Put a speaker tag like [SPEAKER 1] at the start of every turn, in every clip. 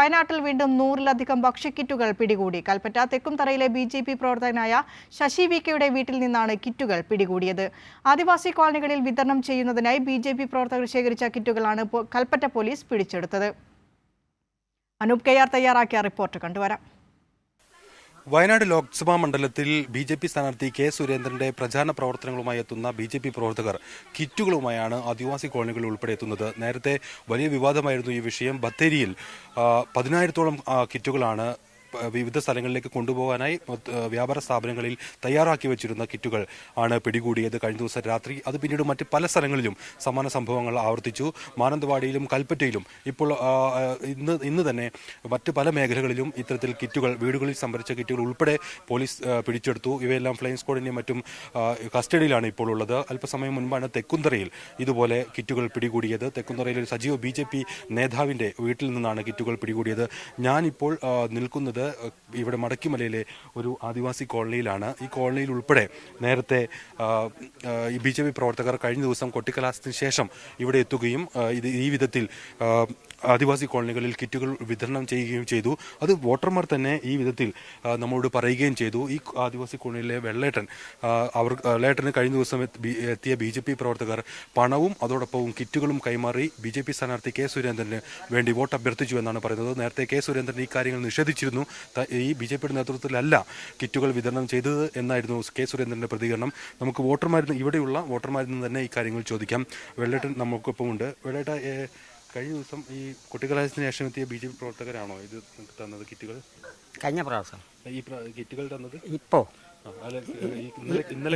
[SPEAKER 1] വയനാട്ടിൽ വീണ്ടും 100-ലധികം ഭക്ഷ്യക്കിറ്റുകൾ പിടികൂടി. കൽപ്പറ്റ തെക്കുംതറയിലെ ബിജെപി പ്രവർത്തകനായ ശശി വികയുടെ വീട്ടിൽ നിന്നാണ് കിറ്റുകൾ പിടികൂടിയത്. ആദിവാസി കോളനികളിൽ വിതരണം ചെയ്യുന്നതിനായി ബിജെപി പ്രവർത്തകർ ശേഖരിച്ച കിറ്റുകളാണ് കൽപ്പറ്റ പോലീസ് പിടിച്ചെടുത്തത്. അനൂപ് കെയാർ തയ്യാറാക്കിയ റിപ്പോർട്ട് കണ്ടുവരാം.
[SPEAKER 2] വയനാട് ലോക്സഭാ മണ്ഡലത്തിൽ ബി.ജെ.പി സ്ഥാനാർത്ഥി കെ സുരേന്ദ്രന്റെ പ്രചാരണ പ്രവർത്തനങ്ങളുമായി എത്തുന്ന ബി.ജെ.പി പ്രവർത്തകർ കിറ്റുകളുമായാണ് ആദിവാസി കോളനികളിൽ ഉൾപ്പെടെ എത്തുന്നത്. നേരത്തെ വലിയ വിവാദമായിരുന്നു ഈ വിഷയം. ബത്തേരിയിൽ 10,000-ഓളം കിറ്റുകളാണ് വിവിധ സ്ഥലങ്ങളിലേക്ക് കൊണ്ടുപോകാനായി വ്യാപാര സ്ഥാപനങ്ങളിൽ തയ്യാറാക്കി വെച്ചിരുന്ന കിറ്റുകൾ ആണ് പിടികൂടിയത് കഴിഞ്ഞ ദിവസം രാത്രി. അത് പിന്നീട് മറ്റ് പല സ്ഥലങ്ങളിലും സമാന സംഭവങ്ങൾ ആവർത്തിച്ചു. മാനന്തവാടിയിലും കൽപ്പറ്റയിലും ഇപ്പോൾ ഇന്ന് തന്നെ മറ്റ് പല മേഖലകളിലും ഇത്തരത്തിൽ കിറ്റുകൾ, വീടുകളിൽ സംഭരിച്ച കിറ്റുകൾ ഉൾപ്പെടെ പോലീസ് പിടിച്ചെടുത്തു. ഇവയെല്ലാം ഫ്ലൈയിങ് സ്ക്വാഡിന്റെയും മറ്റും കസ്റ്റഡിയിലാണ് ഇപ്പോൾ ഉള്ളത്. അല്പസമയം മുൻപാണ് തെക്കുംതറയിൽ ഇതുപോലെ കിറ്റുകൾ പിടികൂടിയത്. തെക്കുംതറയിൽ ഒരു സജീവ ബി.ജെ.പി നേതാവിന്റെ വീട്ടിൽ നിന്നാണ് കിറ്റുകൾ പിടികൂടിയത്. ഞാനിപ്പോൾ നിൽക്കുന്നത് ഇവിടെ മടക്കിമലയിലെ ഒരു ആദിവാസി കോളനിയിലാണ്. ഈ കോളനിയിൽ ഉൾപ്പെടെ നേരത്തെ ഈ ബി.ജെ.പി പ്രവർത്തകർ കഴിഞ്ഞ ദിവസം കൊട്ടിക്കലാശത്തിന് ശേഷം ഇവിടെ എത്തുകയും ഈ വിധത്തിൽ ആദിവാസി കോളനികളിൽ കിറ്റുകൾ വിതരണം ചെയ്യുകയും ചെയ്തു. അത് വോട്ടർമാർ തന്നെ ഈ വിധത്തിൽ നമ്മോട് പറയുകയും ചെയ്തു. ഈ ആദിവാസി കോളനിയിലെ വെള്ളേട്ടന് കഴിഞ്ഞ ദിവസം എത്തിയ ബി.ജെ.പി പ്രവർത്തകർ പണവും അതോടൊപ്പവും കിറ്റുകളും കൈമാറി ബി.ജെ.പി സ്ഥാനാർത്ഥി കെ സുരേന്ദ്രന് വേണ്ടി വോട്ട് അഭ്യർത്ഥിച്ചു എന്നാണ് പറയുന്നത്. നേരത്തെ കെ സുരേന്ദ്രൻ ഈ കാര്യങ്ങൾ നിഷേധിച്ചിരുന്നു. ഈ ബി.ജെ.പിയുടെ നേതൃത്വത്തിലല്ല കിറ്റുകൾ വിതരണം ചെയ്തത് എന്നായിരുന്നു കെ സുരേന്ദ്രന്റെ പ്രതികരണം. നമുക്ക് ഇവിടെയുള്ള വോട്ടർമാരിൽ നിന്ന് തന്നെ ഈ കാര്യങ്ങൾ ചോദിക്കാം. വെള്ളേട്ടൻ നമുക്കൊപ്പമുണ്ട്. വെള്ളേട്ട, കഴിഞ്ഞ ദിവസം ഈ കുട്ടിക്കലാശത്തിന് ശേഷം എത്തിയ ബി.ജെ.പി പ്രവർത്തകരാണോ ഇത് തന്നത് കിറ്റുകൾ?
[SPEAKER 3] കഴിഞ്ഞ പ്രാവശ്യം
[SPEAKER 2] ഈ കിറ്റുകൾ തന്നത്
[SPEAKER 3] ഇപ്പോ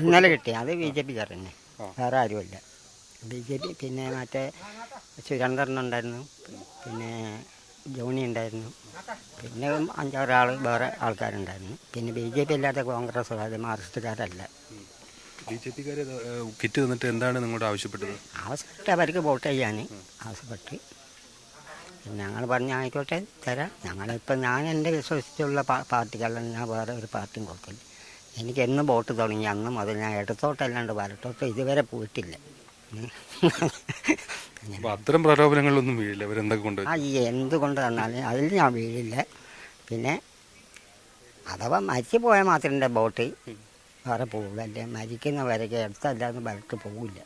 [SPEAKER 3] ഇന്നലെ കിട്ടി. അത് ബി.ജെ.പിക്കാർ തന്നെ, വേറെ ആരുമല്ല. ബി.ജെ.പി പിന്നെ മറ്റേ സുരേന്ദ്രൻ ഉണ്ടായിരുന്നു, പിന്നെ ജോണി ഉണ്ടായിരുന്നു, പിന്നെ 5-6 ആൾ വേറെ ആൾക്കാരുണ്ടായിരുന്നു. പിന്നെ ബി.ജെ.പി അല്ലാത്ത കോൺഗ്രസ്, അതായത് മാർക്സിസ്റ്റുകാരല്ല.
[SPEAKER 2] ബി.ജെ.പിക്കാർ കിറ്റ് തന്നിട്ട് എന്താണ് നിങ്ങളോട് ആവശ്യപ്പെട്ടത്?
[SPEAKER 3] ആവശ്യപ്പെട്ട് അവർക്ക് വോട്ട് ചെയ്യാൻ ആവശ്യപ്പെട്ട് ഞങ്ങൾ പറഞ്ഞ ആയിക്കോട്ടെ തരാം. ഞങ്ങളിപ്പോൾ ഞാൻ എൻ്റെ വിശ്വസിച്ചുള്ള പാർട്ടികളാണ്, ഞാൻ വേറെ ഒരു പാർട്ടിയും കൊടുക്കില്ല. എനിക്ക് എന്ന് വോട്ട് തുടങ്ങി അന്ന് മുതൽ ഞാൻ ഇടത്തോട്ടല്ലാണ്ട് വലത്തോട്ട് ഇതുവരെ പോയിട്ടില്ല.
[SPEAKER 2] അത്തരം പ്രലോഭനങ്ങളൊന്നും വീഴില്ല ഇവരെന്തൊക്കെ കൊണ്ട്?
[SPEAKER 3] എന്തുകൊണ്ട് തന്നാലും അതിൽ ഞാൻ വീഴില്ല. പിന്നെ അഥവാ മരിച്ചു പോയാൽ മാത്രം എൻ്റെ വോട്ട് വേറെ പോകില്ല. അല്ലേ മരിക്കുന്നവരൊക്കെ അടുത്തല്ലാതെ വലത്ത് പോകില്ല.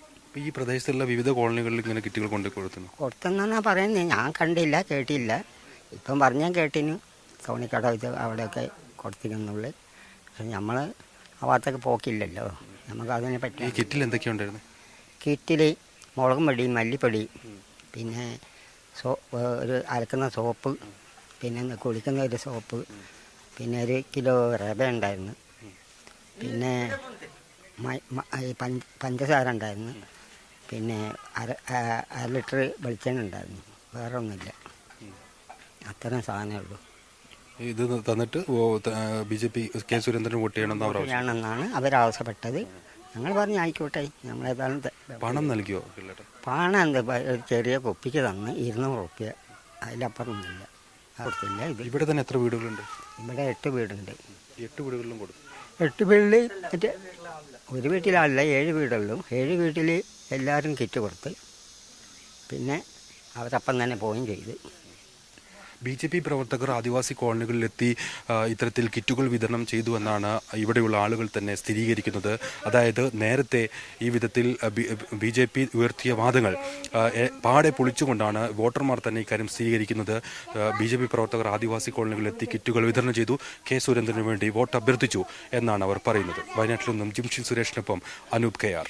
[SPEAKER 2] ഈ പ്രദേശത്തുള്ള വിവിധ കോളനികളിൽ ഇങ്ങനെ കിറ്റുകൾ കൊടുത്തെന്നാണ്
[SPEAKER 3] പറയുന്നത്. ഞാൻ കണ്ടില്ല, കേട്ടില്ല. ഇപ്പം പറഞ്ഞാൽ കേട്ടിന് സോണിക്കട ഇത് അവിടെയൊക്കെ കൊടുത്തിരുന്നുള്ളു. പക്ഷെ നമ്മൾ ആ ഭാഗത്തൊക്കെ പോക്കില്ലല്ലോ, നമുക്ക് അതിനെ പറ്റി.
[SPEAKER 2] ഈ കിറ്റിൽ എന്തൊക്കെയുണ്ടായിരുന്നു?
[SPEAKER 3] കിറ്റിൽ മുളകും പൊടി, മല്ലിപ്പൊടി, പിന്നെ ഒരു അലക്കുന്ന സോപ്പ്, പിന്നെ കുളിക്കുന്ന ഒരു സോപ്പ്, പിന്നെ 1 കിലോ റവ ഉണ്ടായിരുന്നു, പിന്നെ പഞ്ചസാര ഉണ്ടായിരുന്നു, പിന്നെ അര ലിറ്റർ വെളിച്ചെണ്ണ ഉണ്ടായിരുന്നു. വേറെ ഒന്നുമില്ല, അത്തരം സാധനമേ ഉള്ളൂ.
[SPEAKER 2] ഇത് തന്നിട്ട് ബി.ജെ.പി കെ സുരേന്ദ്രന് വോട്ട് ചെയ്യണമെന്നാണ്
[SPEAKER 3] അവരാവശ്യപ്പെട്ടത്. ഞങ്ങൾ പറഞ്ഞു ആയിക്കോട്ടെ. നമ്മളേതായാലും
[SPEAKER 2] പണം നൽകിയോ?
[SPEAKER 3] പണം എന്താ, ഒരു ചെറിയ കുപ്പിക്ക് തന്ന് 200 രൂപ, അതിലപ്പുറം ഒന്നുമില്ല, കൊടുത്തില്ല.
[SPEAKER 2] ഇവിടെ തന്നെ എത്ര വീടുകളുണ്ട്?
[SPEAKER 3] ഇവിടെ 8 വീടുണ്ട്.
[SPEAKER 2] 8 വീടുകളിലും കൊടുത്തു.
[SPEAKER 3] 8 വീട്ടിൽ മറ്റേ ഒരു വീട്ടിലല്ല 7 വീടുള്ളൂ. 7 വീട്ടിൽ എല്ലാവരും കിറ്റ് കൊടുത്ത്, പിന്നെ അവരപ്പം തന്നെ പോവുകയും ചെയ്ത്.
[SPEAKER 2] ബി.ജെ.പി പ്രവർത്തകർ ആദിവാസി കോളനികളിലെത്തി ഇത്തരത്തിൽ കിറ്റുകൾ വിതരണം ചെയ്തു എന്നാണ് ഇവിടെയുള്ള ആളുകൾ തന്നെ സ്ഥിരീകരിക്കുന്നത്. അതായത് നേരത്തെ ഈ വിധത്തിൽ ബി.ജെ.പി ഉയർത്തിയ വാദങ്ങൾ പാടെ പൊളിച്ചുകൊണ്ടാണ് വോട്ടർമാർ തന്നെ ഇക്കാര്യം സ്ഥിരീകരിക്കുന്നത്. ബി.ജെ.പി പ്രവർത്തകർ ആദിവാസി കോളനികളിലെത്തി കിറ്റുകൾ വിതരണം ചെയ്തു, കെ സുരേന്ദ്രന് വേണ്ടി വോട്ട് അഭ്യർത്ഥിച്ചു എന്നാണ് അവർ പറയുന്നത്. വയനാട്ടിൽ നിന്നും ജിംഷിൻ സുരേഷിനൊപ്പം അനൂപ് കെയാർ.